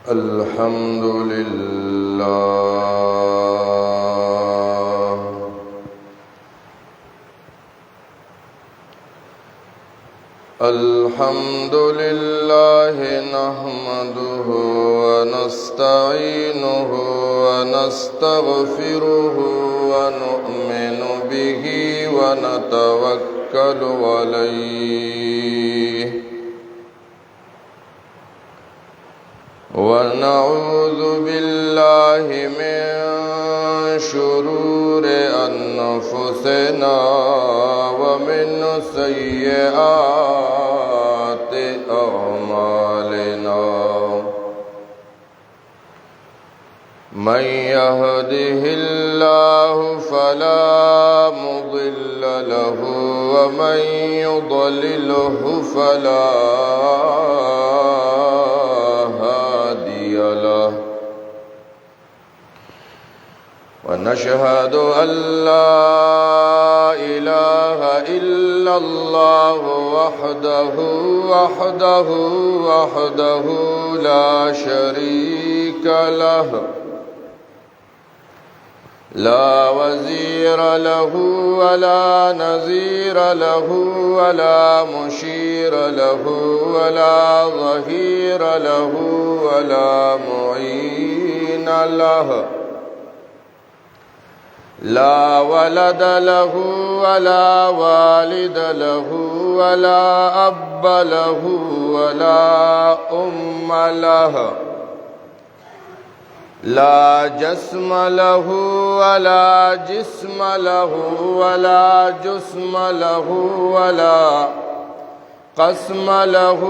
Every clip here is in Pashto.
الحمد لله الحمد لله نحمده ونستعينه ونستغفره ونؤمن به ونتوكل عليه ونعوذ بالله من شرور أنفسنا ومن سيئات أعمالنا من يهده الله فلا مضل له ومن يضلله فلا هادي له ونشهد أن لا إله إلا الله وحده لا شريك له لا وزير له ولا نظير له ولا مشير له ولا ظهير له ولا معين له لا ولد له ولا والد له ولا أب له ولا أم له لا جسم له ولا جسم له ولا جسم له ولا قسم له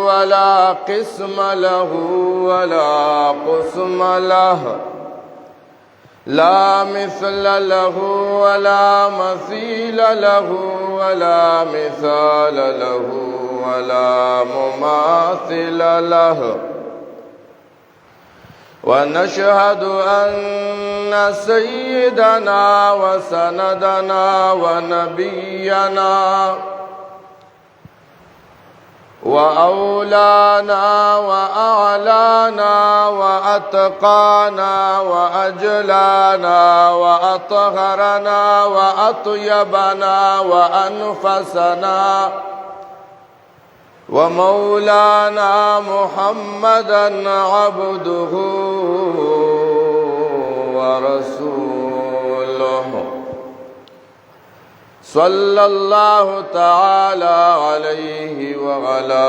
ولا قسم له ولا قسم له لا مثل له ولا مثيل له ولا مثال له ولا مماثل له ونشهد أن سيدنا وسندنا ونبينا وأولانا وأعلانا وأتقانا وأجلانا وأطهرنا وأطيبنا وأنفسنا ومولانا محمدا عبده ورسوله صلى الله تعالى عليه وعلى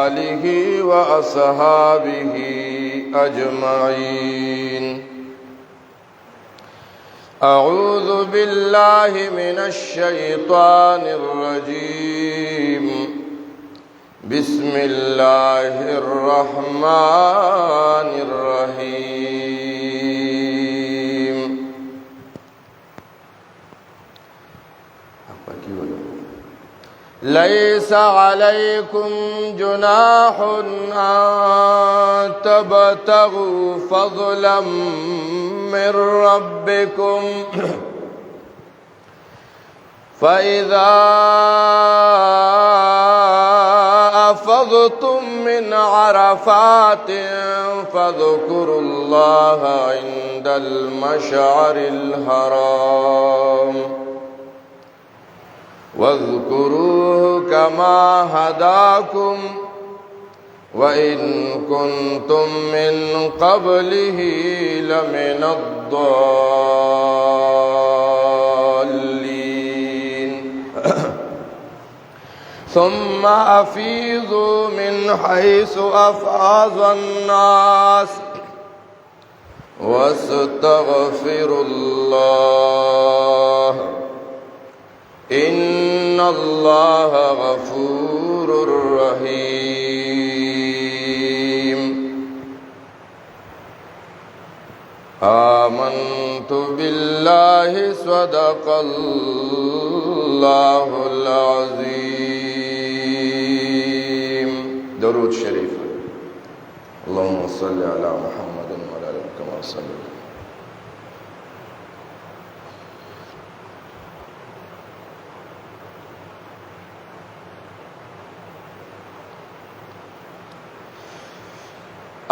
آله وأصحابه أجمعين أعوذ بالله من الشيطان الرجيم بسم الله الرحمن الرحيم ليس عليكم جناح أن تبتغوا فضلا من ربكم فإذا أفضتم من عرفات فاذكروا الله عند المشعر الحرام واذكروه كما هداكم وإن كنتم من قبله لمن الضالين ثم أفيضوا من حيث أفاض الناس واستغفروا الله إن الله غفور رحيم آمنت بالله صدق الله العظيم درود شريف اللهم صل على محمد وعلى آله كما صليت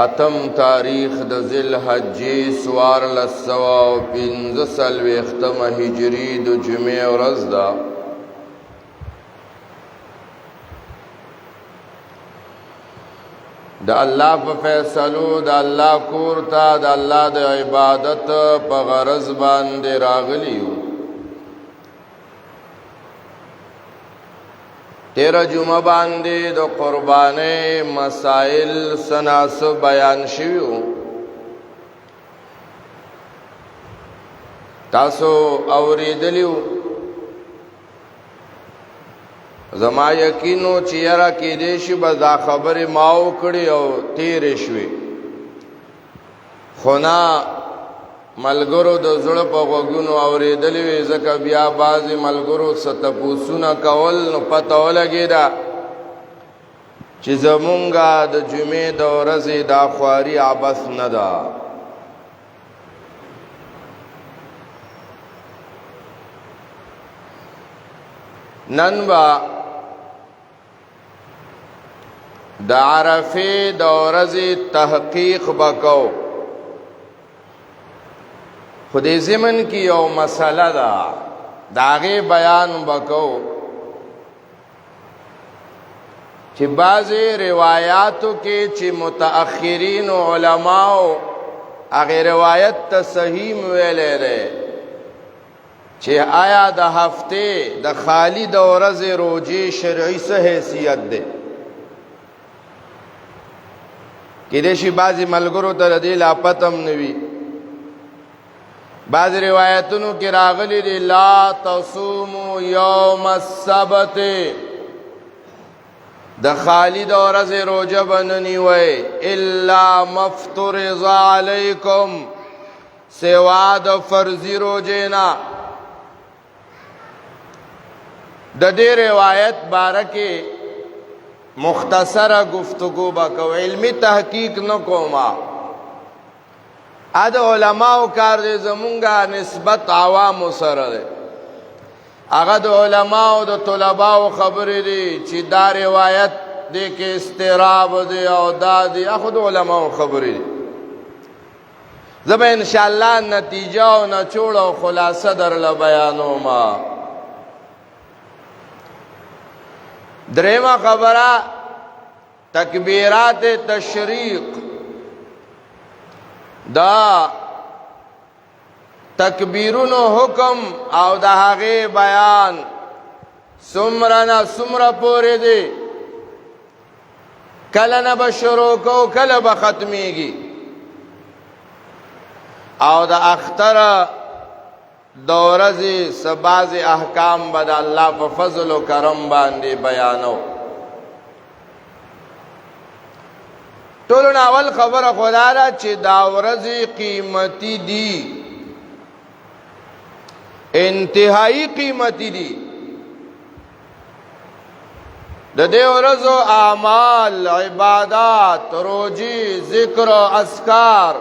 اتم تاریخ د ذوالحجې 1445 هجری د جمعې ورځ ده. د الله په فیصلو د الله کور ته د الله د عبادت په غرض باندې راغلی یو. تیرہ جمعه باندې د قربانۍ مسائل سناسب بیان شویو. تاسو اوریدلیو. زما یقینو چې یاره کېدی شي به دا خبرې ما وکړې او تېرې شوې، خو نه ملګرو د زړه په غوږونو اورېدلې وې، ځکه بیا بعضې ملګرو څه تپوسونه کول نو پته ولګېده چې زمونږه د جمعې د ورځې دا خواري عبث نه ده. نن به د عرفې د ورځې تحقیق وکړو، خو دې ضمن کې یو مسله ده، د هغې بیان وکړو چې بعضې روایاتو کې چې متأخرین علماو هغې روایت ته صحیح ویلی دی چې آیا د هفتې د خالی د ورځې روجې شرعي څه حیثیت دی. کېدای شي بعضې ملګرو ته د دې لا پته هم نه وي. بعض روایتونو کې راغلی دی لا تصوموا یوم السبت، د خالی د ورځې روجه به نه نیوئ الا مفترض علیکم، سوا د فرضي روجې نه. د دې روایت باره کې مختصره گفتگو بکو، علمی تحقیق نہ کوما. اد علماء کار دے زمونگا نسبت عوام سره دے، اگا د علماء د طلباء خبر دی چی دا روایت دے کے استراب دے او دا دی، اخد علماء خبر دی. زبا انشاءاللہ نتیجہ و نچوڑ و خلاصہ در لبیانو ما. درېمه خبره تکبیرات تشریق، دا تکبیرونو حکم او د هغې بیان څومره نه څومره پورې دی، کله نه به شروع کو کله به ختمیږي، او د اختره د ورځې څه بعضې احکام به د الله په فضل و کرم باندې بیانو. ټولو نه اول خبره خو دا ده چې دا ورځې قیمتي دي، انتهایی قیمتي دي. د دې ورځو اعمال، عبادات، روجې، ذکر و اذکار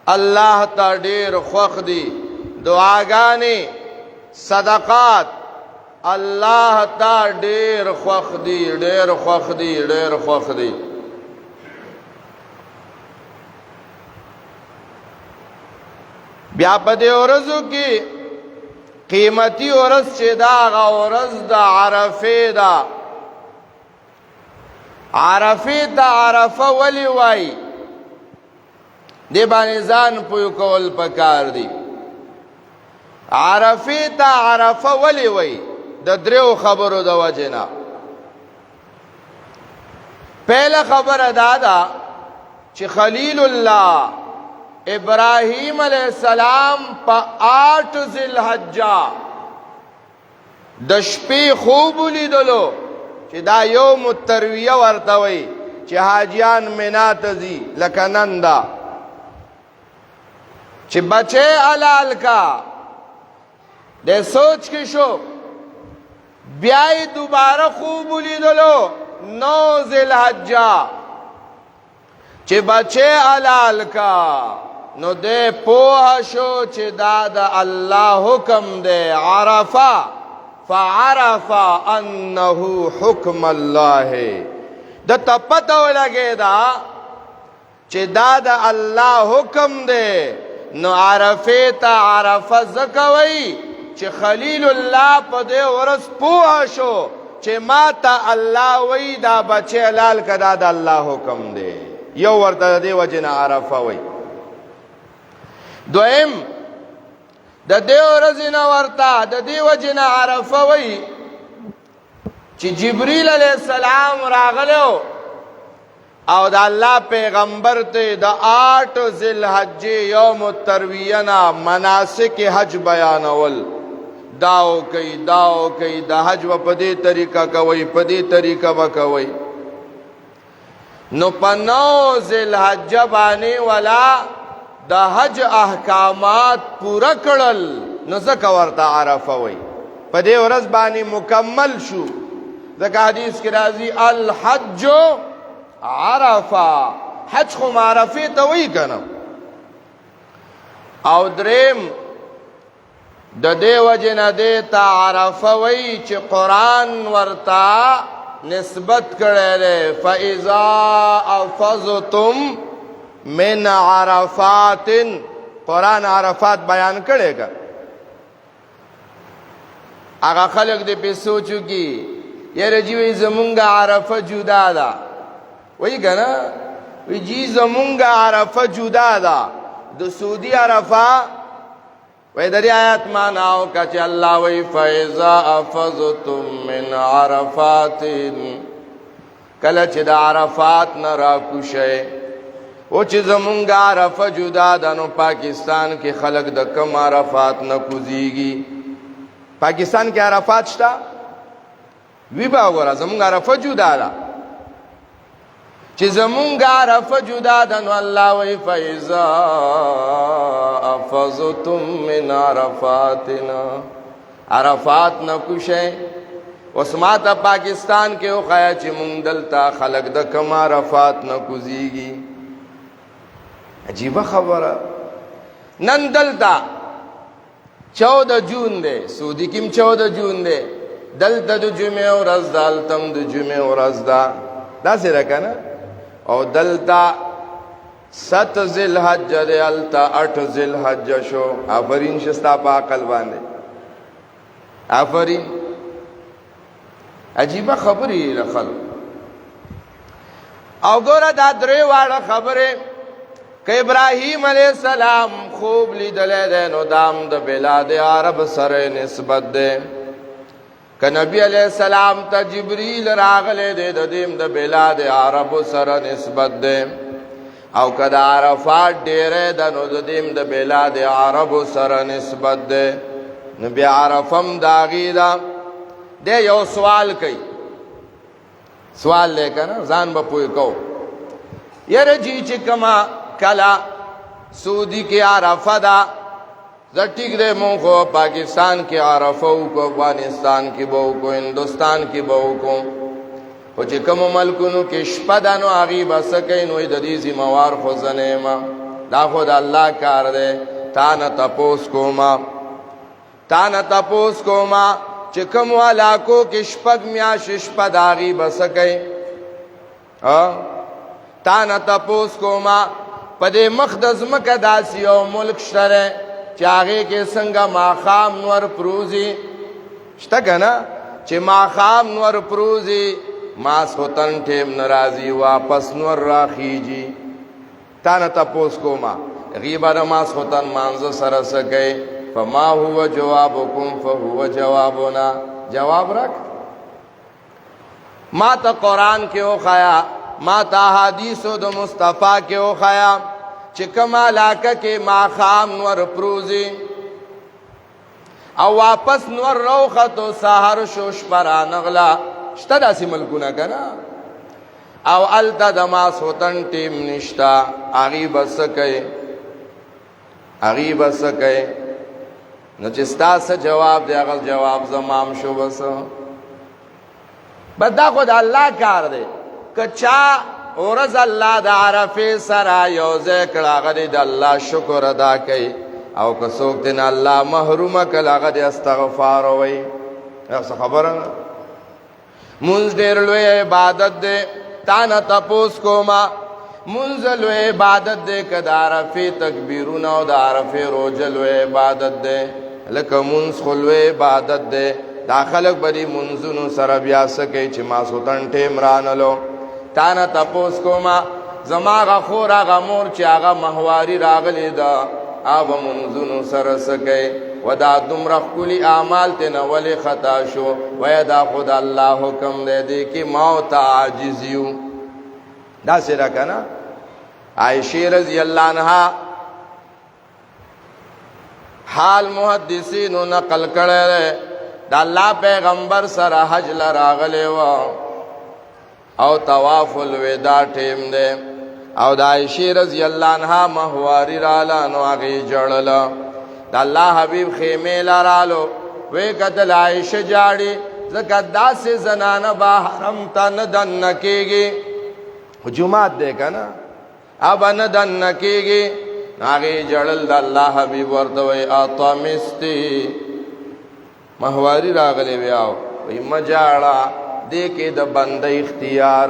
الله ته ډېر خوښ دي. دعاګانې، صدقات الله ته ډېر خوښ دي، ډېر خوښ دي، ډېر خوښ دي. بیا په دې ورځو کې قیمتي ورځ چې دا هغه ورځ د عرفې ده. عرفې ته عرفه ولې وایي؟ دې باندې ځان پوه کول پکار دي. عرفې ته عرفه ولې وایي؟ د دریو خبرو د وجې نه. پهله خبره دا ده چې خلیل الله ابراهیم علیہ السلام په 8 ذوالحجه د شپې خوب ولیدلو چې دا یوم الترویه ورته وایي چې حاجیان منا ته ځي لکه نن ده، چې بچے حلال کا دے سوچ کې شو. بیا دوباره خوب ولیدلو 9 ذوالحجه چې بچے حلال کا، نو دے پوه شو چې دا د الله حکم دے. عرفه فعرف انه حکم الله، د تپته ولګېدا چې دا د الله حکم دی نو عرفه ته عرفه زکوي چې خلیل الله په دې ورځ پوه شو چې ما ته الله وی دا بچی حلال کدا د الله حکم دی یو ورته دې وجه نه عرفه وی دویم د دې ورځې نه ورته د دې وجه نه عرفه وی چې جبرئیل علیه السلام راغلو او د الله پیغمبر ته د 8 ذوالحجې یوم الترویه نه مناسک حج بیانول داو کوي د حج په دې طریقه کوي په دې طریقه وکوي نو په 9 ذوالحجه باندې ولا د حج احکامات پورا کړل نو ځکه ورته عرفه وي په دې ورځ باندې مکمل شو ځکه حدیث کې راځي الحج عرفه حج خو عرفه ته وی کنه او دریم د دې وجه نه دې ته عرفه وی چې قرآن ورته نسبت کړی دی فاذا افضتم من عرفات قرآن عرفات بیان کړی که هغه خلق دې په سوچو کې یاره جی وی زمونږ عرفه جدا ده وی کنه وی جی زمونږ عرفه جدا ده د سعودي عرفه وی دری آیات ماناو کچ اللہ وی فیضا افضتم من عرفات کلچ دا عرفات نراکو شئ او چې زمونږ عرفه جدا ده نو پاکستان کې خلق د کم عرفات نه کوزیږي پاکستان کې عرفات شته وی با وګوره زمونږ عرفه جدا ده چې زمونږ عرفه جدا ده نو الله وی فیضا افضتم من عرفاتنا عرفات نه کوشئ اوس ما ته پاکستان کې وښایه چې مونږ دلته خلق د کم عرفات نه کوزیږي عجیبه خبره نن دلته 14 جون دی سعودي کې 14 جون دی دلته د جمعې ورځ ده هلته هم د جمعې ورځ ده داسې ده که نه او دلته 7 ذوالحجه دی هلته 8 ذوالحجه شو آفرین شه ستا په عقل باندې آفرین عجیبه خبرې د خلکو او ګوره دا درې واړه خبرې که ابراهیم علیه السلام خوب لیدلی دی نو دام د بلاد عرب سره نسبت دی که نبی علیہ السلام تا جبریل راغلے دے دا دیم دا بلاد عرب سر نسبت دے او که دا عرفات دیرے دا نو دا دیم دا بلاد عرب سر نسبت دے نبی عرفم داغی دا دے یو سوال کئی سوال لے کنا زان با پوئی کو یر جی چکما کلا سعودی کی عرفہ دا ٹھیک دے مون کو پاکستان کی عرفہ کو افغانستان کی بہو کو ہندوستان کی بہو کو او چې کوم ملکونو کې شپه ده نو هغې به څه کوي نو د دې ذمهوار خو زه نه یم دا خو د الله کار دی تا نه تپوس کومه چې کومو علاقو کې شپږ میاشتې شپه د هغې به څه کوي تا نه تپوس کومه په دې مخ د ځمکه داسې یو ملک شته دی چې هغې کې څنګه ماښام نور پروزي شته که نه چې ماښام نور پروزي ماسخوتن ټیم نه راځي واپس نور راخیږي تا نه تپوس کومه هغې به د ماسخوتن مانځه سره څه کوي فما هو جوابکم فهو جوابنا جواب راک ما ته قرآن کې وښایه ما ته احادیثو د مصطفی کې وښایه چې کوم علاقه کې ماښام نور پروزي او واپس نور روختو سحر شو شپه رانغله شته داسې ملکونه که نه او هلته د ماسخوتن ټیم نشته هغې به څه کوي نو چې ستا څه جواب دی هغه جواب زمام شو بس دا خو د الله کار دی که چا ورځ الله د عرفې سره یو ځای کړه هغه دی د الله شکر ادا کوي او که څوک دی نه الله محرومه کړه هغه دی استغفار وایي څه خبره نه مونځ ډېر لوی عبادت دی تا نه تپوس کومه منزل و عبادت دے که دا عرفی تکبیرون او دا عرفی روجل و عبادت دے لکه منز خلو عبادت دے دا خلق بری منزونو سر بیا سکی چی ما سوتن ٹیم رانلو تانا تپوس کو ما زماغا خور آغا مور چی آغا محواری راغلی دا آبا منزونو سر سکی و دا دمرخ کلی اعمال تینا ولی خطا شو و دا خود اللہ حکم دے دی کی موت عاجزیو دا سیرہ کنا عائشی رضی اللہ عنہ حال محدثینو نقل کرے رے دا اللہ پیغمبر سر حج لراغلے و او طواف الوداع ٹیم دے او دا عائشی رضی اللہ عنہ محواری رالانو آگئی جڑلا دا اللہ حبیب خیمے لرالو وے قتل عائش جاڑی زکت دا سے زنان با حرم تا ندن نکیگی جماعت دیکھا نا اب ندن نکیگی ناغی جڑل دا اللہ حبیب وردوی آطامستی محواری راغلے بیاو وی مجاڑا دیکھے دا بند اختیار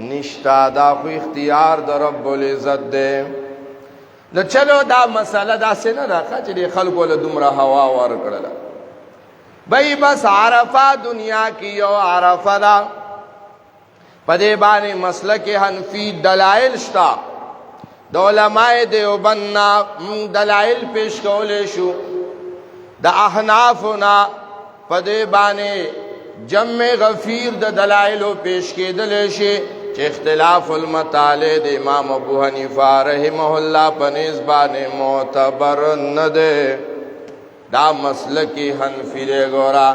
نشتا دا خو اختیار دا رب العزت دے نو چلو دا مسئلہ دا سے نہ رکھا چلی خلقو لدمرا ہوا ورکڑلا بھئی بس عرفہ دنیا کی یو عرفہ دا پدے بانی مسلک حنفی دلائل شتا دا علماء دیوبندنا دلائل پیش کولے شو دا احنافنا پدے بانے جمع غفیر دا دلائلو پیش کے دلشے چھ اختلاف المطالع دا امام ابو حنیفہ رحمہ اللہ پنیز بانے معتبر ندے دا مسلکی حنفی دے گورا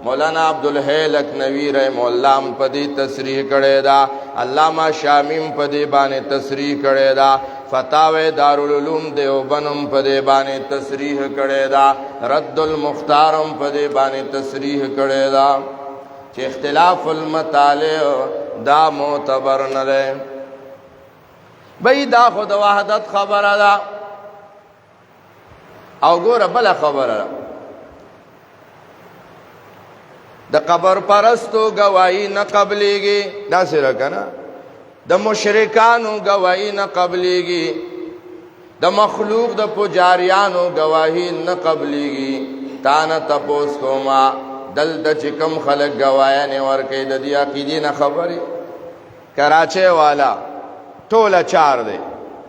مولانا عبدالحی لکھنوی رحمہ اللہ پدی تصریح کرے دا علامہ شامیم پدی بانے تصریح کرے دا فتاوی دارالعلوم دیوبندم پدی بانے تصریح کرے دا رد المختارم پدی بانے تصریح کرے دا چھ اختلاف المطالع دا معتبر نلے بھئی دا خود وحدت خبر دا او گورا بلا خبر دا دا قبر پرستو گواہی نہ قبلیگی دا سرہ کنا دا مشرکانو گواہی نہ قبلیگی دا مخلوق دا پجاریانو گواہی نہ قبلیگی تانا تپوس کو ما دل دا چکم خلق گواہی ورکی دا دی عقیدی نہ خبری کراچے والا ٹولا چار دے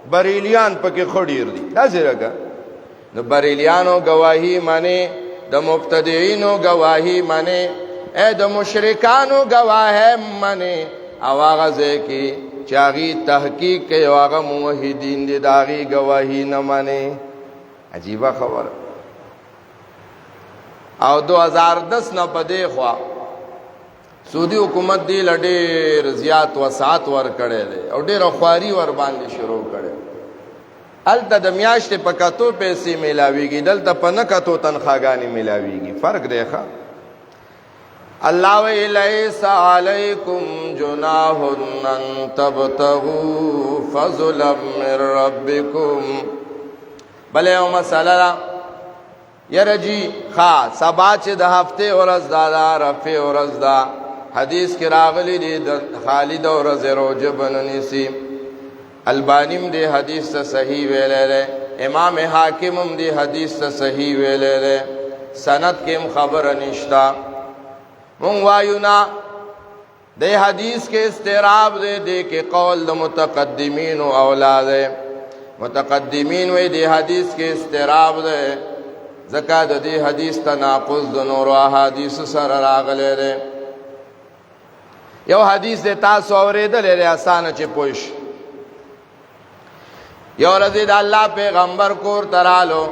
بریلیان پکی خودیر دی دا سرہ کنا دا بریلیانو گواہی مانے دا مبتدعینو گواہی مانے اے دا مشرکانو گواہ منے او آغازے کی چاگی تحقیق کے آغا موحدین دی داغی گواہی نمانے عجیبہ خبر او 2010 نا پدے خواہ سعودی حکومت دی لڈیر زیاد وسعت ور کڑے لے او دیر خواری ور باندے شروع کڑے التا دا میاشت پکتو پیسی ملاویگی دلتا پنکتو تنخواگانی ملاویگی فرق دیکھا اللہ وی لیس علیکم جناح ان تبتغوا فضلا من ربکم بلے او مسئلہ یرجی خواہ سبا چی دا ہفتے ورز دا دا رفی ورز دا حدیث کی راغلی دی خالد ورز روجبننی سی البانیم دی حدیث تا صحیح ویلے رے امام حاکمم دی حدیث تا صحیح ویلے رے سند کم خبر نشتا من وایونا دے حدیث کے استراب دے کے قول دا متقدمین و اولاد متقدمین وی دے حدیث کے استراب دے زکاة دے حدیث تناقض دنور و حدیث سر راغلے دے یو حدیث دے تاسو اوری دلے دے آسانا چے پوش یو رضی دا اللہ پیغمبر کور ترالو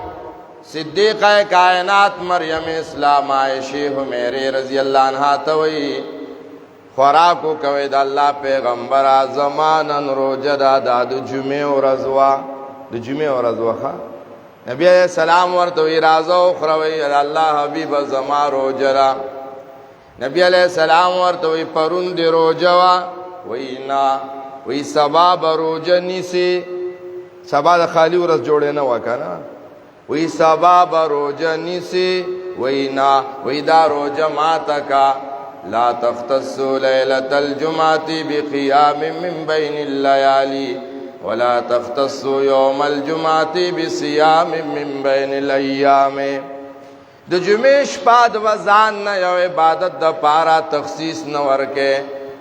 صدیقہ کائنات مریم اسلام عائشی حمیری رضی اللہ عنہ توئی خوراکو کوئی دا اللہ پیغمبر زمانن روجدا دا دو جمعہ و رضوا خواہ نبی علیہ السلام ورطوی رازو خروی اللہ حبیب زمان روجرا نبی علیہ السلام ورطوی پرند روجوا وی سباب روجنی سے سبا دا خالی ورز جوڑے نوا کنا وی سبا با روجہ نیسی وی نا وی دا روجہ ماتا کا لا تختصوا ليلة الجمعة بقيام من بين الليالي ولا تختصوا يوم الجمعة بصيام من بين الأيام. د جمعې شپه د وزان نه یو عبادت د پاره تخصیص نه ورکې،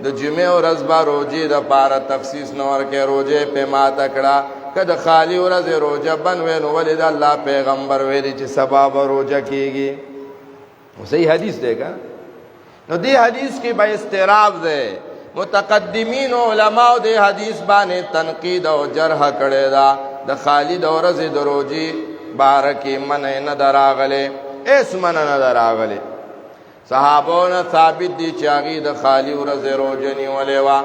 د جمعې ورځ به روجې د پاره تخصیص نه ورکې، روجې پې ماته کړه. که د خالی ورځې روجه بند وی نو ولې د الله پیغمبر ویلي چې سبا به روجه کېږي؟ صحیح حدیث دی که نو دی حدیث کې به استراب دی. متقدمین علماء دی حدیث باندې تنقید او جرح کړی دا. د خالی د ورځې د روجې باره کې منع نه ده راغلی، اس منع نه ده راغلی. صحابو نه ثابت دی چې هغې د خالی ورځې روجه نیولې وه.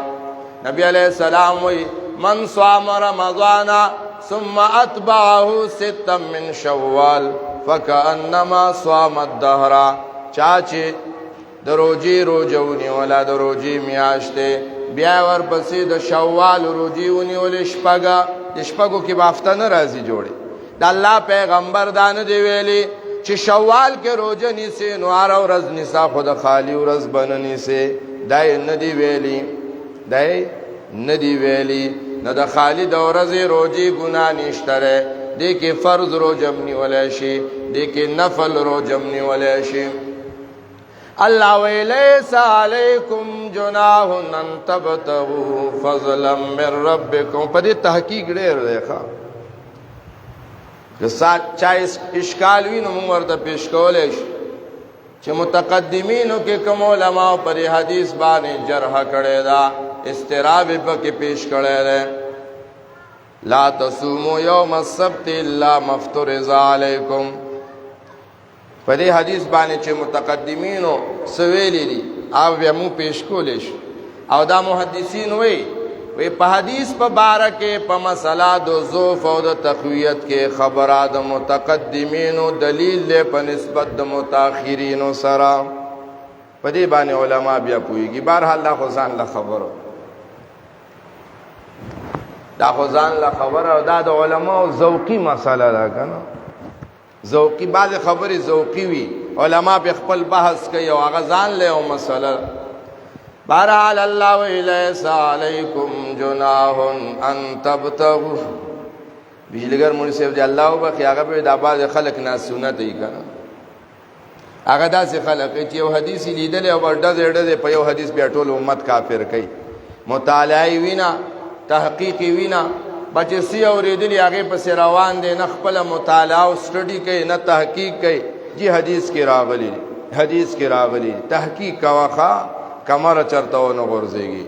نبی علیہ السلام وی من صام رمضان ثم اتبعه ستا من شوال فکأنما صام الدهر. چا چې د روجې روجه ونیوله، د روجې میاشتې، بیا ورپسې د شوال روجې ونیولې شپږه، د شپږو کې به هفته نه راځي جوړې. د الله پیغمبر دا نه دی ویلي چې شوال کې روجه نیسې نو هره ورځ نیسه خو د خالي ورځ به نه نیسې. دا یې نه دی ویلي، دا یې نه دی ویلي. نه د خالي د ورځې روجې ګناه نشته دی. دې کې فرض روجه هم نیولی شي، دې کې نفل روجه هم نیولی شي. الله وی لیس علیکم جناح ان تبتغوا فضلا من ربکم. په دې تحقیق ډېر دی ښه. چا اشکال وي نو موږ ورته پیش کولی شو چې متقدمینو کې کوم علماء پر حدیث باندې جرح کړی دا، استراب پکې پیش کړی دی. لا تصوموا یوم السبت الا ما افترض علیکم. په دې حدیث باندې چې متقدمینو څه ویلي دي هغه بیا موږ پیش کولی شو. او دا محدثین وی په حدیث په باره کې په مسله د ضعف او د تقویت کې خبره د متقدمینو دلیل دی په نسبت د متاخرینو سره. په دې باندې علما بیا پوهېږي. بهرحال دا خو ځان له خبره، دا خو ځان له خبره او دا د علماو ذوقي مسله ده که نه. ذوقي بعضې خبرې ذوقي وي، علما پې خپل بحث کوي او هغه ځان له یو مسله. بہرحال اللہ ویلیس علیکم جناح ان تبتغوا. بجلیگر مولوی صاحب دی اللہ وبخي هغه به دا بعض خلک ناسنت ای کنه. هغه داسې خلک چې یو حدیث لیدل او ډزې ډزې په یو حدیث بیا ټول امت کافر کوي. مطالعه وینا، تحقیق وینا، بچې سی اورېدلي هغې پسې روان دی، نه خپله مطالعه او سټډي کوي نه تحقیق کوي. جی حدیث کې راغلی، حدیث کې راغلی، تحقیق کوه ښه، کمر چرته ونه غورځېږي.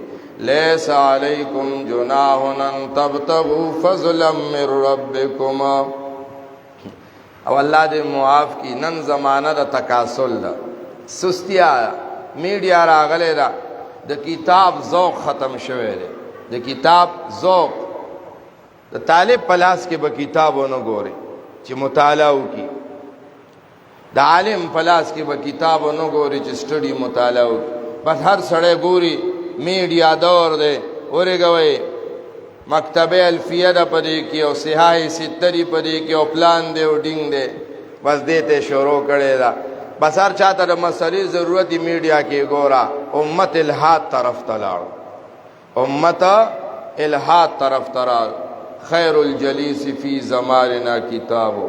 لیس علیکم جناح ان تبتغوا فضلا من ربکم. او الله دې معاف کی. نن زمانه د تکاسل ده، سستیا، میډیا راغلی ده، د کتاب ذوق ختم شوی دی. د کتاب ذوق د طالب په لاس کې به کتاب ونه ګوري چې مطالعه وکړي، د عالم په لاس کې به کتاب ونه ګوري چې سټډي مطالعه وکړي. بس هر سړی ګوري میډیا دور دی، ورېږوئ مکتبه الفیه ده په دې کې او صحاح سته دي په دې کې او پلان دی او ډینګ دی، بس دې ته شروع کړې ده. بس هر چاته د مسلې ضرورت دی میډیا کې ګوره. امت الحاد طرف ته لاړو، امت الحاد طرف ته راړو. خیر الجلیس فی زماننا کتابو.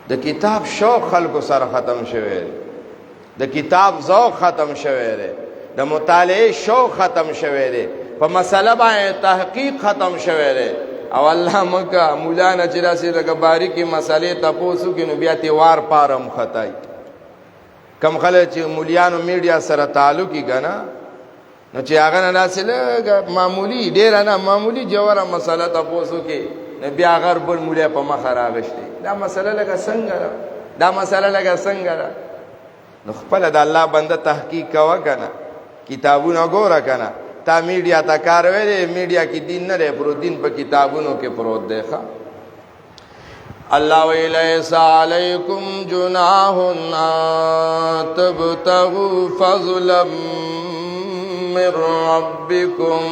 د کتاب شوق خلکو سره ختم شوی دی، د کتاب ذوق ختم شوی دی، د مطالعه شوق ختم شوی دی، په مسله باندې تحقیق ختم شوی دی. او الله مکه مولانا چې داسې لکه باریکې مسلې تپوس وکړي نو بیا تیوار پارم خطای. کم خلک چې مولیانو میډیا سره تعلق یې که نه نو چې هغه نه داسې لږه معمولي، ډېره نه معمولي جوره مسله تپوس وکړي نو بیا هغه بل مولیا په مخه راغشتي. دا مسله لکه څنګه ده، دا مسله لکه څنګه ده. نو خپله د الله بنده تحقیق کوه که نه، کتابونه ګوره که نه. تا میډیا ته کار ویلی، میډیا کې دین نه دی پروت، دین په کتابونو کې پروت دی. الله وی لیس علیکم جناح ان تبتغوا فضلا من ربکم.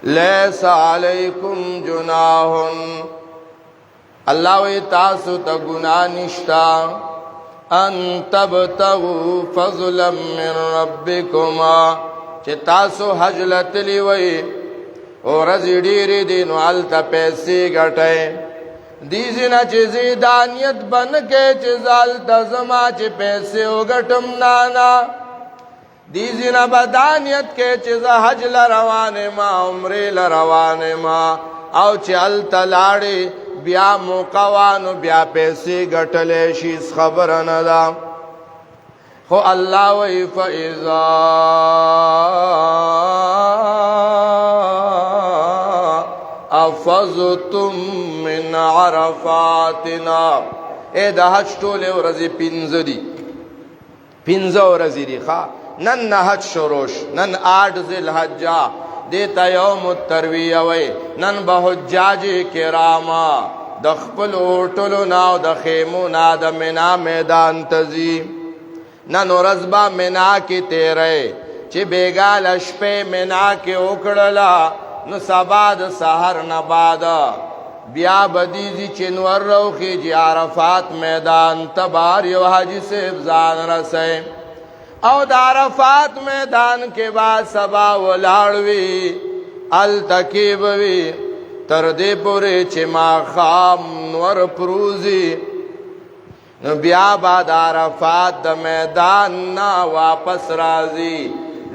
لیس علیکم جناح، الله وی تاسو ته ګناه نشتا ان تبتغوا فضلا من ربكما چې تاسو حج لتلی وي ورځې ډېرې دي نو هلته پیسې ګټئ دې ځینه چې زیدانیت بنکې چې هلته زما چې پیسې وګټم نه دې ځینه بدانیت کې چې زه حج له روان یم عمرې له روان یم او چې هلته لاړې بیا موقع وانو بیا پیسې ګټلی شي خبره نه ده خو الله وی فاذا افضتم من عرفاتنا اے د حج ټولې ورځې پنځه دي پنځه ورځې دي نن نه حج شروع نن 8 ذوالحجه دیتا یوم الترویه وی نن به حجاج کراما د خپل هوټلو نه او د خیمو نه د منا میدان ته ځي نن ورځ به منا کې تیری چې بیګاله شپې منا کې وکړله نو سبا د سحر نه بعد بیا بدیزی چې نور روخیږي عرفات میدان ته بار یو حاجي صاحب ځان رسئ او د عرفات میدان کې بعد سبا ولاړوي التکی بوي تر دې پورې چې ماښام نور پروزي نو بیا بعد عرفات د میدان نه واپس راځي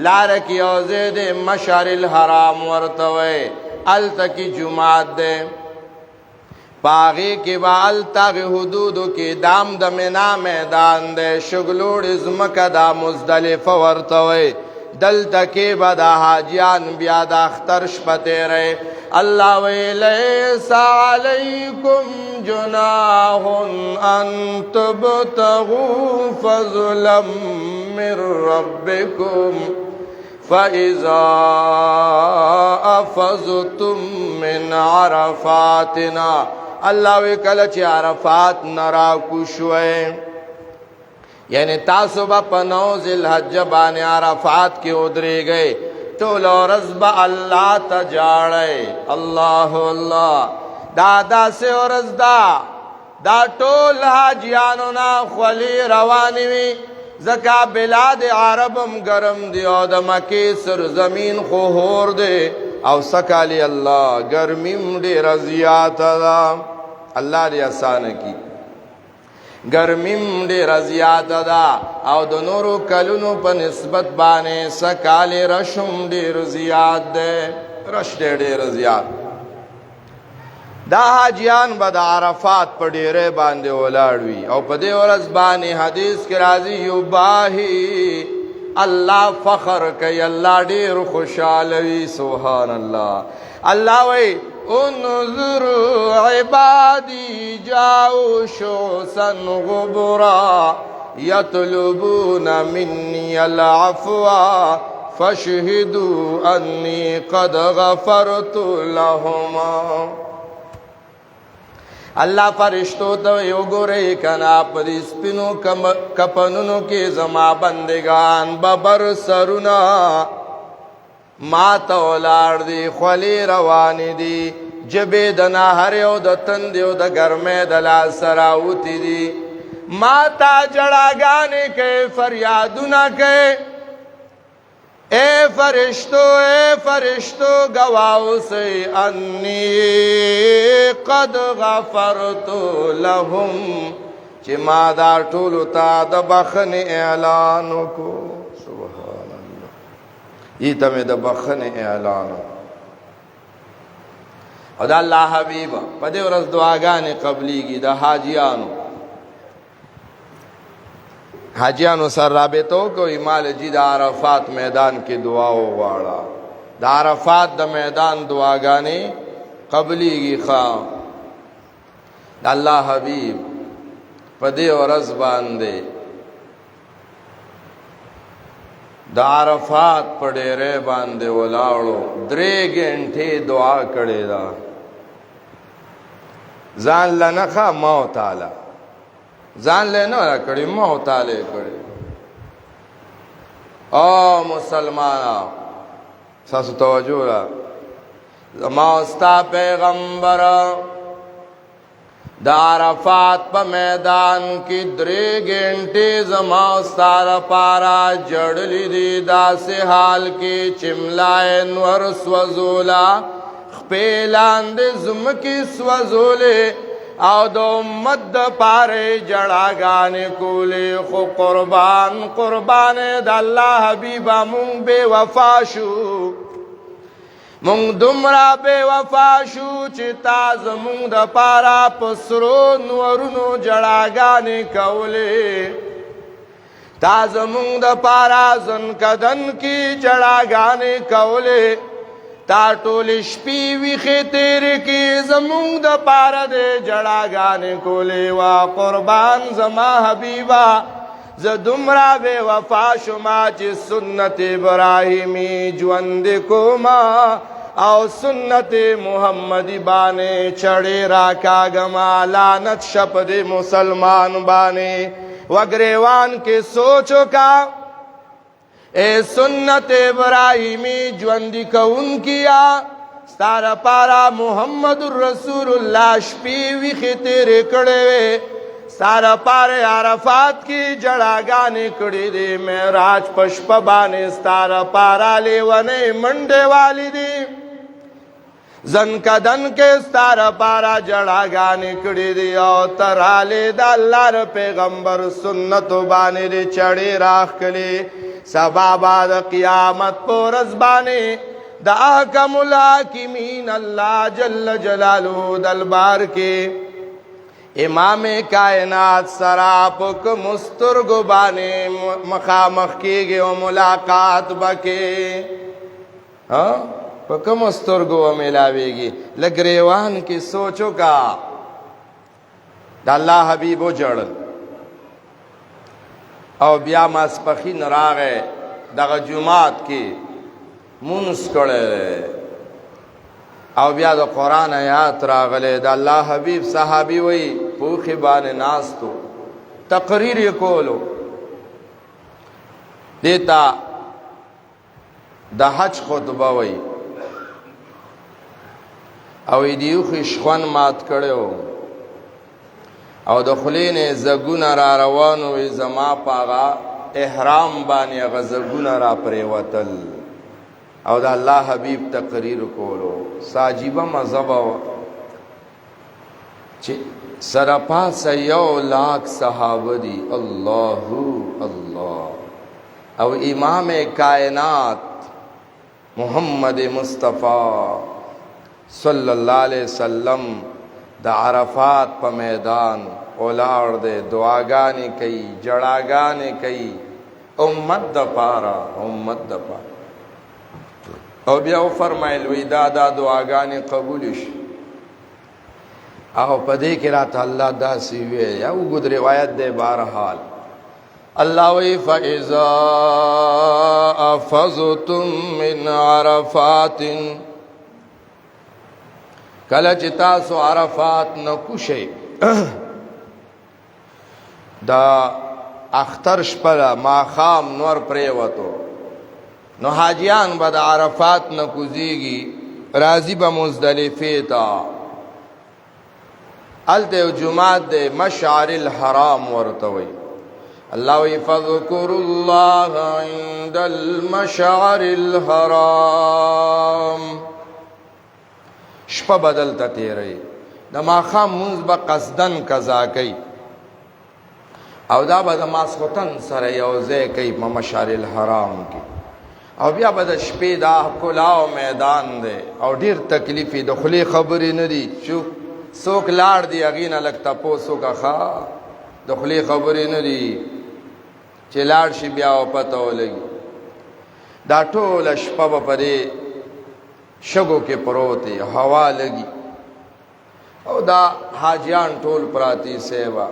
لار کې اوزه د مشعر الحرام ورته وي التکی جمعات ده پاغی کې بال تاغ حدودو کې دام د منا میدان ده شغلوړ زمکه دا مزدلفه ورته وي دلته کې به د حاجیان بیا د اختر شپه تیری الله وی لیس علیکم جناح ان تبتغوا فضلا من ربکم فاذا افضتم من عرفاتنا الله وی کله چې عرفات نرا کو شوي یعنی تاسو په 9 ذوالحجه باندې عرفات کې ودرېږئ ټول ورځ به الله ته جاړئ الله الله دا سه ورځ دا ټول حاجیانو نه خولي روانې وي ځکه بلاد عربم گرم دی او د مکې سرزمین خو هور دی او سکالی الله گرمیم ډېره زیاته ده الله دې اسانه کی گرمیم ډېره زیاته ده او د نورو کلونو په نسبت باندې سکالی رشم ډېر زیات دی رش ډېر زیات دا حاجیان به د عرفات په ډیره باندې ولاړ وي او په دې ورځ باندې حدیث کې راځي یباهی الله فخر کوي الله ډیر خوشاله وي سبحان الله الله وی انظر عبادی جاءوا شوسا غبرا یطلبون منی العفو فاشهدوا انی قد غفرت لهما الله فرشتو ته یو ګورې کنا پر سپینو کپنونو کې زما بندگان ببر سرنا ما ته ولار دی خلی روان دي جبه د نهر او د تند او د ګرمه د لا سراوتی دي ما ته جړاګانې کې فریادونه کې اے فرشتو گواو سے انی قد غفرت لهم چې ما دا ټول تا د بخن اعلان کو سبحان الله ایته مې د بخن اعلان او د الله حبیب په دې ورځ دعاګانې قبليږي د حاجیانو سره رابطو کوي مال جی د عرفات میدان کې دعا وغواړه د عرفات د میدان دعاګانې قبليږي د الله حبیب په دې ورځ باندې د عرفات په ډېرې باندې ولاړو 3 غنټې دعا کړې ده ځان لنخه موت تعالی ځان له نه کړي موت تعالی کړي او مسلمان تاسو توجه را زما استا پیغمبر د عرفات په میدان کې 3 غنټې زما ستاره پارا جړلې دي داسې حال کې چملای نور سوزولا خپلاند زمکی سوزولې او د امت د پاره جړاګانې کولې خو قربان د الله حبیبا مونږ بے وفا شو مونږ دومره بے وفا شو چې تا زمونږ د پاره پسرو نورونو جړاګانې کولې تا زمونږ د پاره زنکدن کې جړاګانې کولې تا ټول شپې ویخې تیرې کې زمونږ د پاره د جړاګانې کولې وا قربان زما حبیبا زه دومره بې وفا شوما چې سنت ابراهیمي ژوند کوما او سنت محمدی باندې چړې راکاږما لعنت شپ د مسلمان باندې وګریوان کې سوچو کا اے سنت ابراہیمی جوندی کون کیا ستارا پارا محمد رسول اللہ شپیوی خطر کڑے وے ستارا پارے عرفات کی جڑاگانے کڑی دے معراج پشپ بانے ستارا پارا لیوانے منڈے والی دی زن کا دن کے ستارا پارا جڑاگانے کڑی دی او ترالے دا اللہ ر پیغمبر سنت بانے دے چڑے راخ کلے سبا بعد قیامت پورز بانے دا احکم الحاکمین اللہ جل جلالہ دلبار کے امام کائنات سراپ کو مسترگو بانے مخامخ کی گئے و ملاقات بکے ہاں پکم مسترگو ملاوے گی لگریوان کی سوچو کا دا اللہ حبیبو جڑل او بیا ماسپخین راغې دغه جمعات کې مونږ کړه او بیا د قران آیات راغله د الله حبیب صحابي وای پوخې باندې ناستو تقریر کولو دیتا د حج خطبه وای او دیو خوشخوان مات کړو او د خلین زګونه را روانو وي زما پاغا احرام باندې غزګونه را پرې وتل او د الله حبیب تقریر کولو ساجيبه مذهب چې سرپا سيو لاک صحابه دي الله الله او امام کائنات محمد مصطفی صلی الله علیه وسلم د عرفات په میدان اولاړ دے دعاګانې کوي جړاګانې کوي امت د پاره او بیا فرمایل وی دا دعاګانې قبول شي او پدې کې راته الله داسې وی یا وګد روایت ده بهرحال الله وی فاذا افضتم من عرفات کله چې تاسو عرفات نه کوشئ دا اختر شپه ماخام نور پریوتو نو حاجیان به د عرفات نه کوزیږي راضی به مزدلفه تا الته جمعات د مشعر الحرام ورته وي الله وی فذكر الله عند المشعر الحرام شپه بدل ته تیرې د ماخام منځ به قصدن قضا کوي او دا به د ماسختن سره یو ځای کوي په مشعر الحرام کې او بیا به د شپې دا کلاو میدان دی او ډیر تکلیفي د خلی خبرې نه دي چې څوک لاړ دی هغې نه لږ تپوس وکړه ښه د خولې خبرې نه دي چې لاړ شي بیا پته ولګي دا ټوله شپه به په دې شګو کې پروت دی هوا لګي او دا حاجیان ټول پراتی سیوا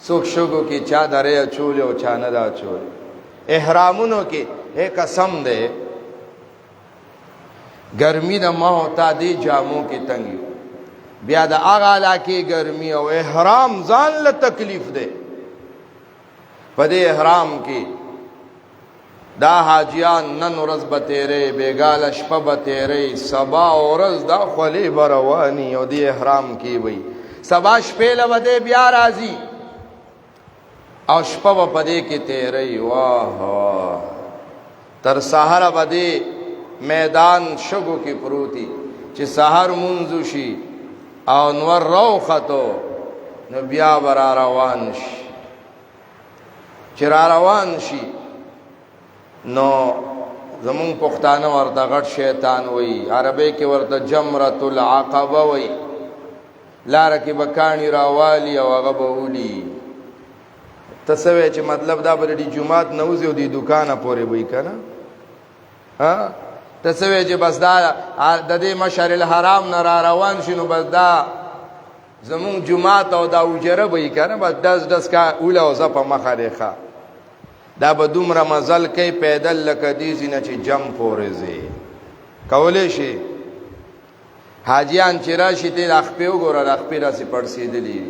څوک شګو کې چا درې اچولې او چا نه دا اچولې احرامونو کې ایک قسم دی ګرمي د معتادي جامو کې تنګي بیا د هغه علاقې ګرمي او احرام ځان له تکلیف دی په دې احرام کې دا حاجیان نن ورځ به تیرې بیګاله شپه به تیرې سبا ورځ دا خولې به رواني او دې احرام کې وي سبا شپې له به بیا راځي او شپه به په دې کې تېروي. واه تر سهاره به دې میدان شګو کې پروتي چې سهار مونځ شي او نور راوختو نو بیا به را روان شي. چې را روان شي نو زمون پښتانه ورته غټ شیطان وایي، عربی کې ورته جمرة العقبه وایي. لاره کې به کاڼي راوالي او هغه به ولي. ته څه وایې چې مطلب دا به د جومات نه وځي او د دوکانه پورې به وي که نه؟ ته څه وایې چې بس دا د دې مشعر الحرام نه را روان شي نو بس دا زمونږ جومات او دا اوجره به وي که نه؟ بس ډز ډز کا اوله او زه په مخه دی ښه. دا به دومره مزل کوي پیدل لکه دې ځي نه چې جم پورې ځي. کولی شي حاجیان چې راشي ته د خپې وګوره، د خپې راسې پړسېدلي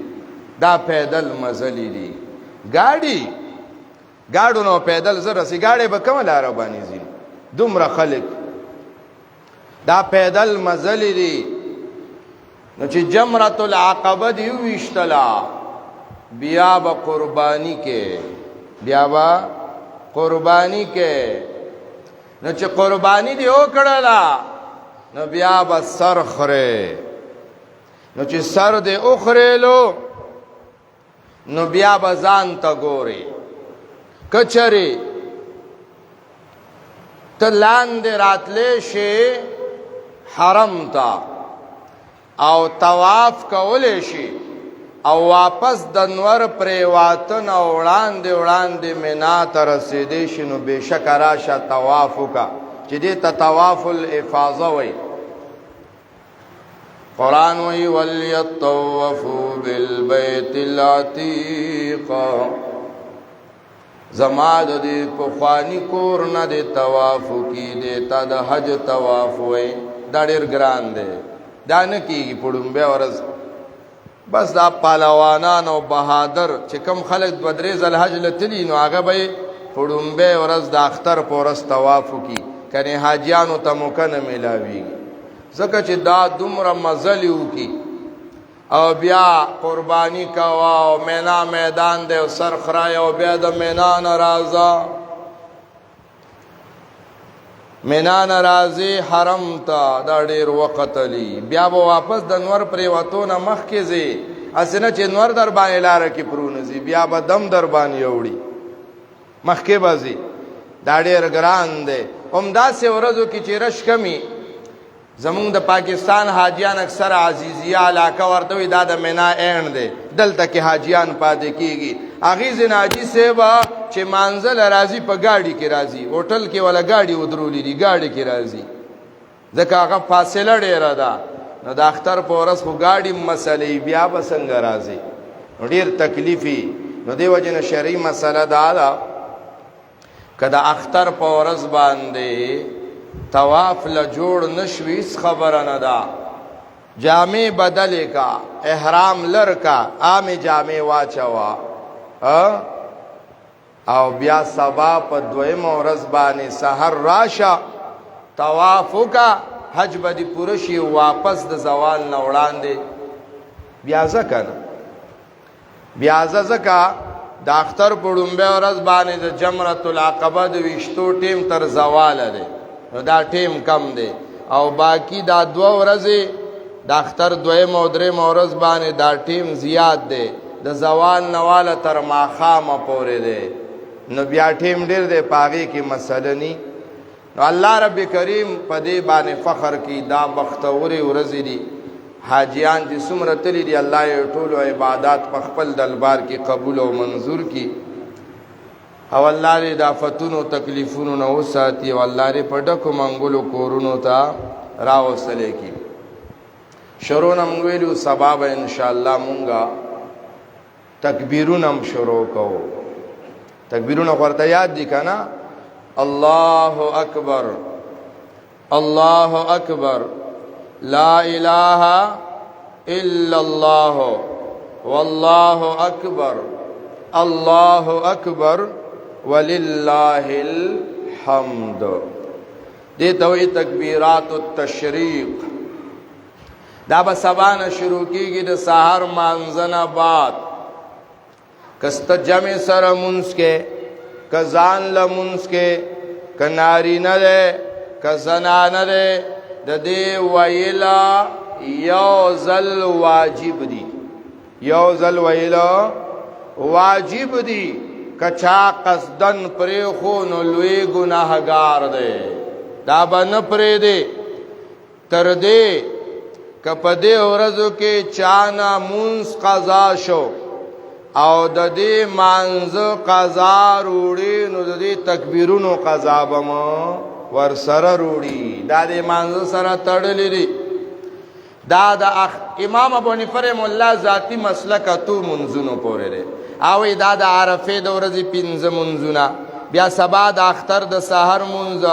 دا پیدل مزلې دي. ګاډو نو پیدل زه رسې ګاډی به کومه لاره باندې ځي؟ دومره خلک دا پیدل مزلې دي. نو چې جمرة العقبه دې وویشتله بیا به قرباني کې، بیا به قربانی کې. نو چې قربانی دی وکړله نو بیا به سر خورې. نو چې سر دی اخریلو نو بیا به ځان ته ګورې. که چرې ته لاندې راتلی شي حرم ته او طواف کولی شي او واپس د نور پریواتن او وړاندې وړاندې منا ته رسېدی شي نو بېشکه راشه طواف وکړه چې دې ته طواف الافاظه وایي. قرآن وایي ولیطوفوا بالبیت العتیق. زما د دې پخواني کور نه دې طواف وکړي، دې ته د حج طواف وایي. دا ډېر ګران دی، دا نه کېږي په ډومبۍ ورځ. بس دا پهلوانان او بهادر چې کم خلک دوه درې ځله حج له تلي نو هغه به یې په ډومبۍ ورځ د اختر په ورځ طواف وکړي، کنې حاجیانو ته موقع نه میلاویږي ځکه چې دا دومره مزلې وکړي او بیا قرباني کوه او مینا میدان دی او سر خرای او بیا د مینا نه راځه، مینا نه راځي حرم ته. دا ډېر وخت علی بیا به واپس د نور پرېوتو نه مخکې ځي. هسې نه چې نور در باندې لاره کې پرونه ځي، بیا به دم در باندې اوړي مخکې به ځي. دا ډېر ګران دی. همداسې ورځو کې چې رش کمي زمونږ د پاکستان حاجیان اکثر عزیزیه علاقه ورته وي دا د مینا اینډ دی، دلته کې حاجیان پاتې کېږي. هغې ځینې حاجي صاحب چې مانځله راځي په ګاډي کې راځي، هوټل کې ولا ګاډي ودرولي دي، ګاډي کې راځي ځکه هغه فاصله ډېره ده. نو د اختر په ورځ خو ګاډي مسلې بیا به څنګه راځي؟ نو ډېر تکلیفي. نو دې وجې نه شرعي مسله دا ده که د اختر په ورځ باندې طواف له جوړ نشوي هیڅ خبره نه ده. جامې بدلې کا، احرام لر کا، عامې جامې واچوه او بیا سبا په دویمه ورځ باندې سحر راشه طواف وکړه. حج به دې پوره شي واپس د زوال نه وړاندې بیا ځه که نه؟ بیا ځکه د اختر په ډومبۍ ورځ باندې د جمرة العقبه د ویشتو ټیم تر زواله دی، نو دا ټیم کم دی. او باقی دا دوه ورځې د اختر دویم او دریم ورځ باندې دا ټیم زیات دی، د زوال نواله تر ماښامه پورې دی. نو بیا ټیم ډېر دی، په هغې کې مسله ني. نو الله رب کریم په دې باندې فخر کی. دا بختورې ورځې دي. حاجیان چې څومره تلي دي الله یې ټولو عبادات په خپل دربار کې قبول او منظور کی او الله دې د آفتونو تکلیفونو نه وساتي او الله دې په ډکو منګلو کورونو ته راوستلی کی. شروع نه مونږ ویلو سبا به انشاءالله مونږه تکبیرونه هم شروع کوو. تکبیرونه خو ورته یاد دي که نه؟ الله اکبر، الله اکبر، لا اله الا الله، والله اکبر، الله اکبر وللہ الحمد. دیتا ہوئی تکبیرات التشریق. دا به سبا نه شروع کیږي د سحر مانځنه بعد کست جمع سره منځ کې که ځان له منځ کې که نارینه ده که زنانه ده د دې ویلا یو ځل واجب دي یو ځل ویلا واجب دي کچا قصدن پریخو نو لوی گناهگار ده دا به نه پرې دی تر دې که په دې ورځو کې چانا مونځ قضا شو او د دې مانځه قضا روړي نو د دې تکبیرونو قضا به مو ورسره روړي دا د مانځه سره تړلې دي دا د امام ابو حنیفه رحمه الله ذاتی مسلک اتو منځونو پورې دی او دا د عرفه د ورځې پنځه منځونه بیا سبا د اختر د سحر منځ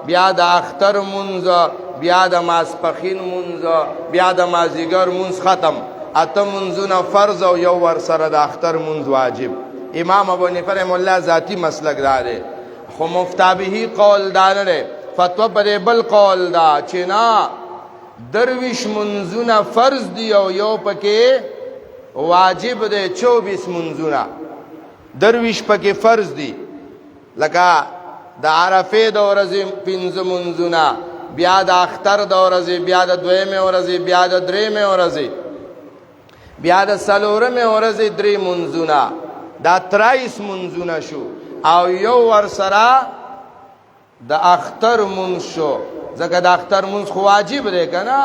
بیا د اختر منځ بیا د ماسپخین منځ بیا د مازیګر منځ ختم اته منځونه فرض او یو ور سره د اختر منځ واجب امام ابو حنیفه رحمه الله ذاتی مسلک دا دی خو مفتابهی قول دا نه دی فتوا پر بل قول دا چې نه درویش منځونه فرض دی او یو پکې واجب دی 24 منځونه درویش پکې فرض دی لکه د عرفه د ورځې 5 منځونه بیا د اختر د ورځې بیا د دویمه ورځې بیا د دریمه ورځې بیا د څلورمه ورځې 3 منځونه دا 23 منځونه شو او یو ور سره د اختر منځ شو ځکه د اختر منځ خو واجب دی کنه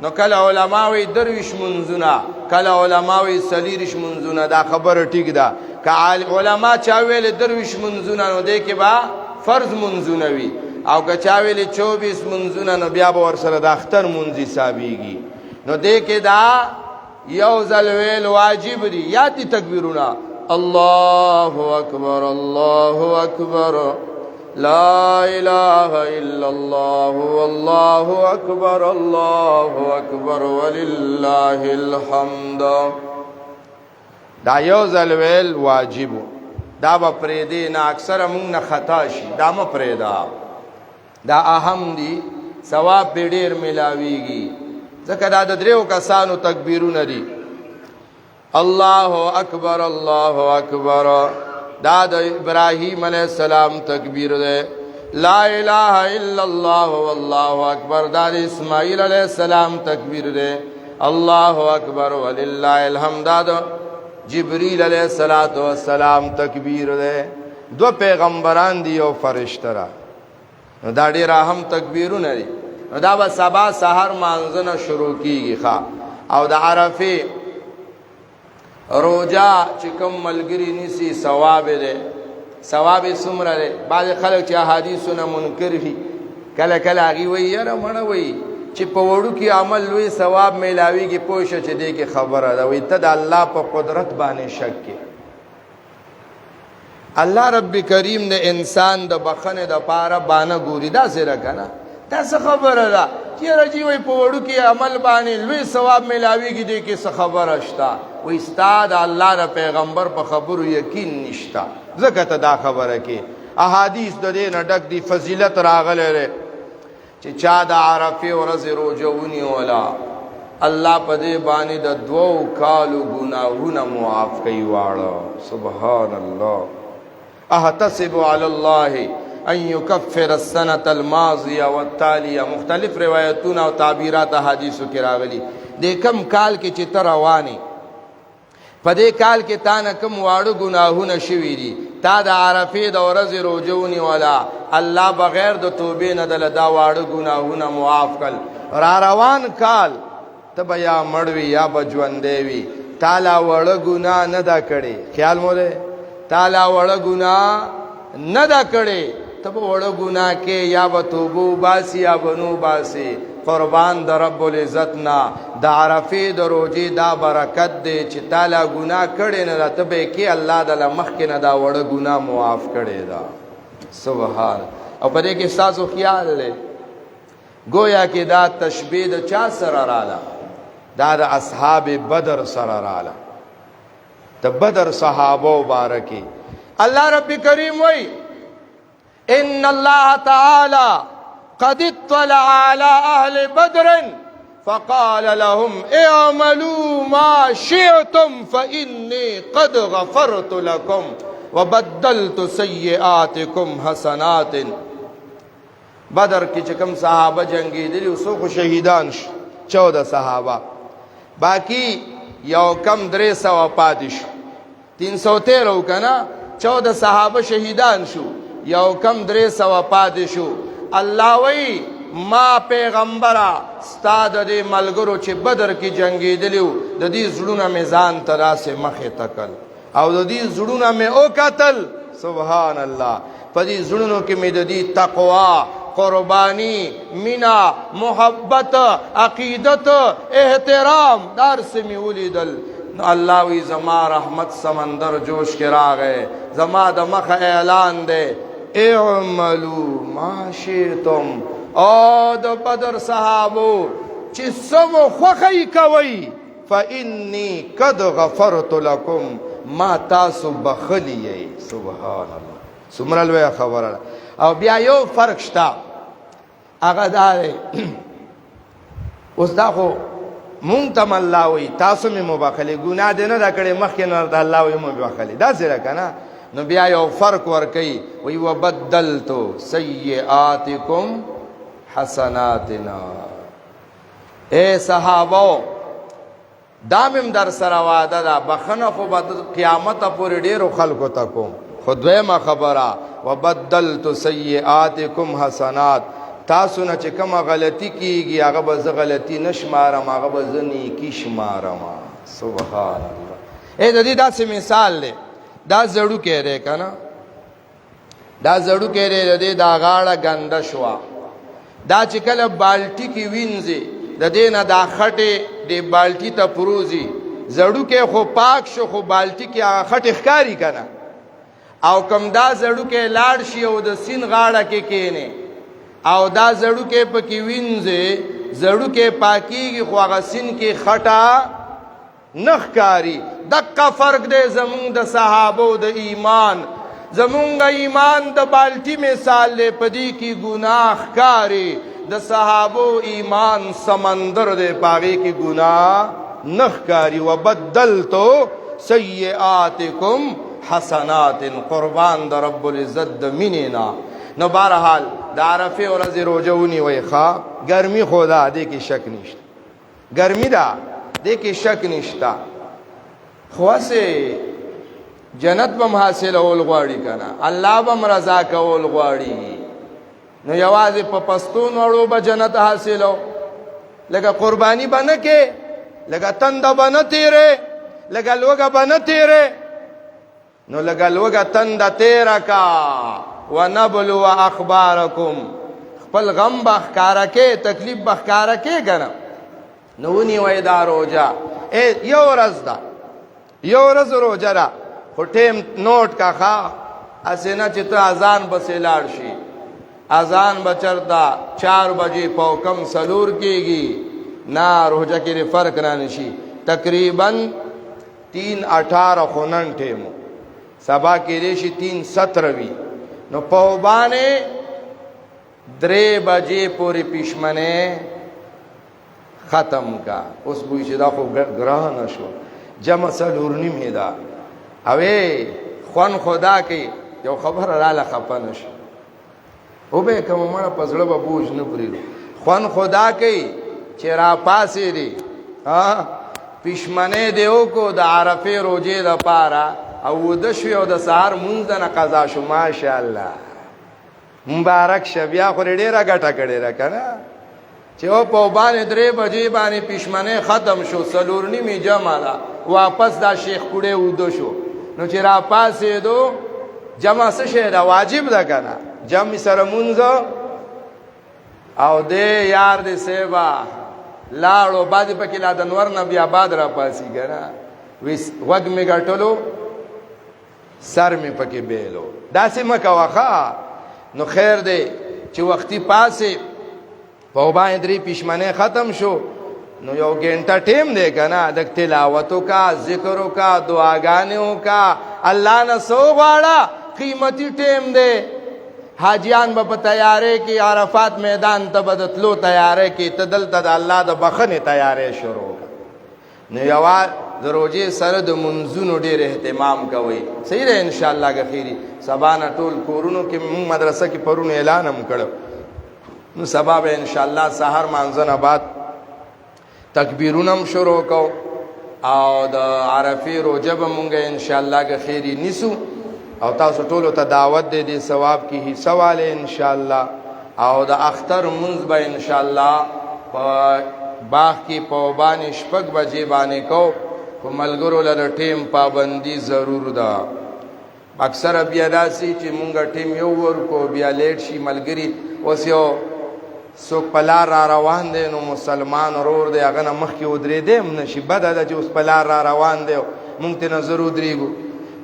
نو کله علماوی درویش منځونه کله علماوی سلیریش منځونه دا خبره ټیک ده که علما چا ویل درویش منځونه نو دې کې با فرض منځونه وي او که چا ویل 24 منځونه نو بیا به ور سره د اختر منځ حسابيږي نو دې کې دا یو ځل ویل واجب دي یا دي تکبیرونه الله اکبر الله اکبر لا اله الا الله والله اکبر الله اکبر ولله الحمد دا یو ځل ویل واجب دا به پرې دی نه اکثر موږ نه خطا شي دا م پرې دا اهم دي ثواب به ډیر ملاويږي ځکه دا د دریو کسانو تکبیرونه دي الله اکبر الله اکبر دا د ابراهیم علیہ السلام تکبیر ده لا اله الا الله والله اکبر دا د اسماعیل علیہ السلام تکبیر ده الله اکبر ولله الحمد دا جبريل علیہ الصلوۃ والسلام تکبیر ده دو پیغمبران دی او فرشتہ را دا ډیر اهم تکبیرونه دي دا به سبا سحر مانځنه شروع کیږي ښا او د عرفه روجا چې کوم ملګری نسی ثواب ده ثواب څومره ده بعض خلک چې احادیثونه منکر دي کله کله هغه وی یاره مړه وی چې په وړو کې عمل لوی ثواب میلاویږي پوښه چې دې کې خبره ده وي ته د الله په قدرت باندې شک کې الله رب کریم د انسان د بخنه د پاره باندې ګوري دا سره کنه دا څه خبره ده چې راځي وي په وړو کې عمل باندې لوی ثواب میلاویږي دې کې څه خبره شته و استاد الله د پیغمبر په خبرو یقین نشتا زکه ته دا خبره کې احادیث د دې نه ډک دي فضیلت راغله لري چې چا د عرفه ورځ روزونی ولا الله په دې باندې د 2 کالو ګناهونه معاف کوي واړه سبحان الله احتسب علی الله ان يكفر السنه الماضيه والتاليه مختلف روایتونه او تعبیرات احادیثو کې راغلي د کم کال کې چې تر رواني په دې کال کې تا نه کوم واړو ګناهونه شوي دي تا د عرفه د ورځې روزونی ولا الله بغیر د توبې نه دل دا واړو ګناهونه معاف کړ را روان کال ته بیا مړوي یا بجوندې وي تعالی وړو ګناه نه دا کړي خیال مو ده تعالی وړو ګناه نه دا کړي ته وړو ګناه کې یا به توبو باسي یا بنو باسي قربان د رب العزت نا د عرفه د روزي دا برکت دی چې تعالی ګناه کړي نه ته به کې الله د مخ کې نه دا وړو ګناه معاف کړي دا سبحان او په دې کې تاسو خیال لې گویا کې دا تشبیه د چا سره رااله دا د اصحاب بدر سره رااله د بدر صحابه مبارکي الله رب کریم وای ان الله تعالی قد اطلع على اهل بدر فقال لهم اعملوا ما شئتم فإني قد غفرت لكم وبدلت سیئاتکم حسنات. بدر کې چې کوم صحابه جنگیدلی وسو خو شهیدان شو 14 صحابه، باقی یو کم 300 پاتې شو. 313 کنا 14 صحابه شهیدان شو، یو کم 300 پاتې شو. الله وی ما پیغمبره ستا د دې ملګرو چې بدر کې جنگیدلیو د دې زړونه مې ځان ته راسې مخې تکل او د دې زړونه مې وکتل. سبحان الله. په دې زړونو کې مې د دې تقوا، قربانی، مینا، محبت، عقیدت، احترام دار سے می ولیدل. الله وی زما رحمت سمندر جوش کې راغې، زما د مخ اعلان دے اعملوا ما شئتم. او د بدر صحابو چې سمو خوخی کوي فإني قد غفرت لكم ما تاسو بخلی. سبحان الله. سمره لوی خبره. او بیا یو فرق شته هغه دا دی اوس دا خو مونږ ته الله وی تاسو مې مبخلي ګناه دې نه دا کړې مخکې نه د الله وی مبخلي دا څه کنه. نو بیا یو فرق ور کوي وی وبدلتو سیئاتکم حسناتنا. اے صحابو دامم در سره وعده ده بخنه خو به قیامت پورې ډیرو خلکو ته کوم. خو دویمه خبره وبدلتو سیئاتکم حسنات. تاسو نه چې کومه غلطي کیږي هغه به زه غلطي نشمارم، هغه به زه نیکي شمارم. سبحان الله. اے د دې داسې مثال دی. دا زړو کې دی که نه، دا زړو کې دی د دې دا غاړه ګنده شوه، دا چې کله بالټي کې وینځي د دې نه دا خټې د بالټي ته پروزي. زړو کې خو پاک شو خو بالټي کې هغه خټې ښکاري که نه. او کم دا زړو کې لاړ شي او د سین غاړه کې کېنې او دا زړو کې پکې وینځي، زړو کې پاکیږي خو هغه سین کې خټه نه ښکاري. دقه فرق دی زمونږ د صحابو د ایمان. زمونږ ایمان د بالټي مثال دی، په دې کې ګناه ښکاري. د صحابو ایمان سمندر دی، په هغې کې ګناه نه ښکاري. وبدلتو سیئاتکم حسنات. قربان د رب العزت د مینې نه. نو بهرحال د عرفې ورځې روژه ونیوئ ښه. ګرمي خو ده دې کې شک نشته، ګرمي ده دې کې شک نشته. خو هسې جنت به م حاصلول غواړي که نه، الله به م رضا کول غواړي. نو یوازې په پستون وړو به جنت حاصلو، لکه قربانی به نه کې، لکه تنده به نه تیرې، لکه لوږه به نه تیرې. نو لکه لوږه تنده تیره کا ونبلو اخبارکم. خپل غم به ښکاره کې، تکلیف به ښکاره کې که نه. نو ونیوئ دا روژه. یو ورځ ده، یو ورځ روژه ده، خو ټیم نوٹ کا ښه. هسې نه چې ته اذان پسې لاړ شي. اذان به چېرته 4 بجې پوکم سلور کېږي. نه، روژه کې فرق رانشي. تقریباً 3:18 خو نن ټیمو، سبا کېدی شي 3:17 وي. نو په باندې 3 بجې پورې پښمنه ختم کا. اوس بوی چې دا خو ګرانه شو، جمع سلور نیمې ده. اوې خوان خدا کوي یو خبره راله خفه نه شي، او به کوم مړه په زړه به بوج نه پرېږدو. خوان خدا کوي چې را پاسېدې پښمنې دې وکړو د عرفې روژې دپاره او وده شوې او د سهار مونځ نه قضا شو. ماشاءالله مبارک شه. بیا خو ډېره ګټه کړې ده که نه، چې او په باندې 3 بجې باندې پښمنې ختم شو، سلور نیمې جمع ده، واپس دا شیخ کوډې وده شو. نو چې را پاسېدو جمع څه شی ده؟ واجب ده که نه. جمع سره مونځ او دې یار دې سیبا لاړو، بعضې پکې لا د نور نه بیا باد را پاسي که نه. غوږ مې ګټلو، سر مې پکې بیلو. داسې مه کوه ښه. نو خیر دی چې وختي پاسې په باندې 3 پښمنې ختم شو. نو یو ګنټه ټیم دی که نه، د تلاوتو کا، ذکرو کا، دعاګانې کا، الله نه سو غواړه. قیمتي ټیم دی. حاجیان به په تیارې کې عرفات میدان ته به د تلو تیارې کې ته دلته د الله د بخښنې تیارې شروع کړه. نو یوه د روژې سره د منځونو ډېر اهتمام کوئ. صحیح ده انشاءالله ګخیري. سبا نه ټول کورونو کې موږ مدرسه کې پرون اعلان هم کړو، نو سبا به انشاءالله سحر مانځه نه بعد تکبیرونه هم شروع کو او د عرفې روژه به مونږ انشاءالله ګخیري نیسو او تاسو ټولو ته دعوت دی دې ثواب کې حصه والی انشاءالله. او د اختر مونځ به انشاءالله په باغ کې په وبانې 6 بجې باندې کو. په ملګرو لره ټیم پابندي ضرور ده. اکثره بیا داسې چې مونږ ټیم یو ورکو بیا لیټ شي ملګري. اوس یو څوک په لار را روان دی نو مسلمان ورور دی هغه نه مخکې ودرېدی هم نشي. بده ده چې اوس په لار را روان دی مونږ ترې نه زر ودرېږو.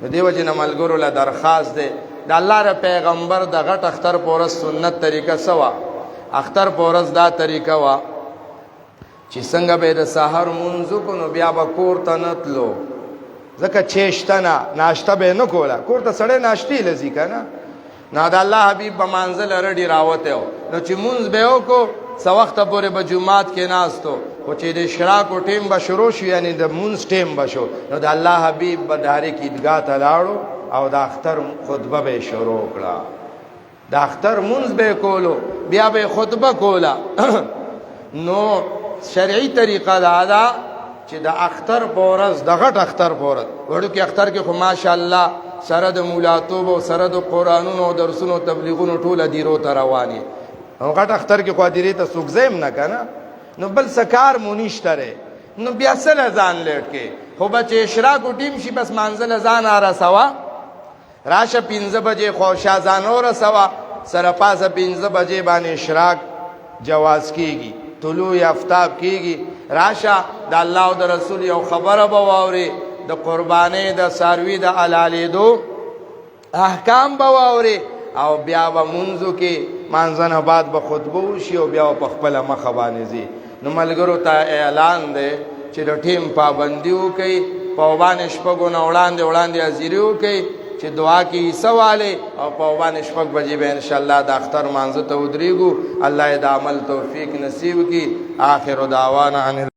د دې وجې نه ملګرو له درخواست دی د الله ر پیغمبر د غټ اختر په ورځ سنت طریقه څه وه؟ اختر په ورځ دا طریقه وه چې څنګه به یې د سحر مونځ وکړو نو بیا به کور ته نه تلو، ځکه چې شته نه ناشته به یې نه کوله. کور ته سړی ناشتې له ځي که نه. نو د الله حبیب به مانځه له رډې راوتی و نو چې مونځ به یې وکړو څه وخته پورې به جومات کې ناستو، خو چې د اشراقو ټیم به شروع شو یعنې د مونځ ټیم به شو نو د الله حبیب به ډایرک عیدګاه ته لاړو او د اختر خطبه به یې شروع کړه. د اختر مونځ به یې کولو بیا به یې خطبه کوله. نو شرعي طریقه دا ده چې د اختر په ورځ د غټ اختر په ورځ وړوکي اختر کې خو ماشاءالله سره د مولاتوب او سره د قرآنونو درسونو تبلیغونو ټول دیرو ته روانې. او غټ اختر کې خو دیرې ته څوک ځیم نه که نه، نو بل څه کار مو نشته دی نو بیا څه له ځان لیټ کې. خو به چې اشراقو ټیم شي بس مانځه له ځان رسوه، راشه 5 بجې خوشا ځان ورسوه، سره پاسه 5 بجې باندې اشراق جواز کېږي، طلوع آفتاب کېږي. راشه د الله او د رسول یو خبره به واورې، د قربانۍ د څاروي د حلالېدو احکام به واورې او بیا به مونځو کې مانځه نه بعد به خطبه وشي او بیا په خپله مخه باندې ځي. نو ملګرو ته اعلان دی چې د ټیم پابندي وکئ، په وبانې 6 نه وړاندې حاضري وکئ چې دعا کې حصه والی او په وبانې 6 بجې به انشاءالله د اختر مانځه ته ودرېږو. الله یې د عمل توفیق نصیب کړي. آخر دعوانا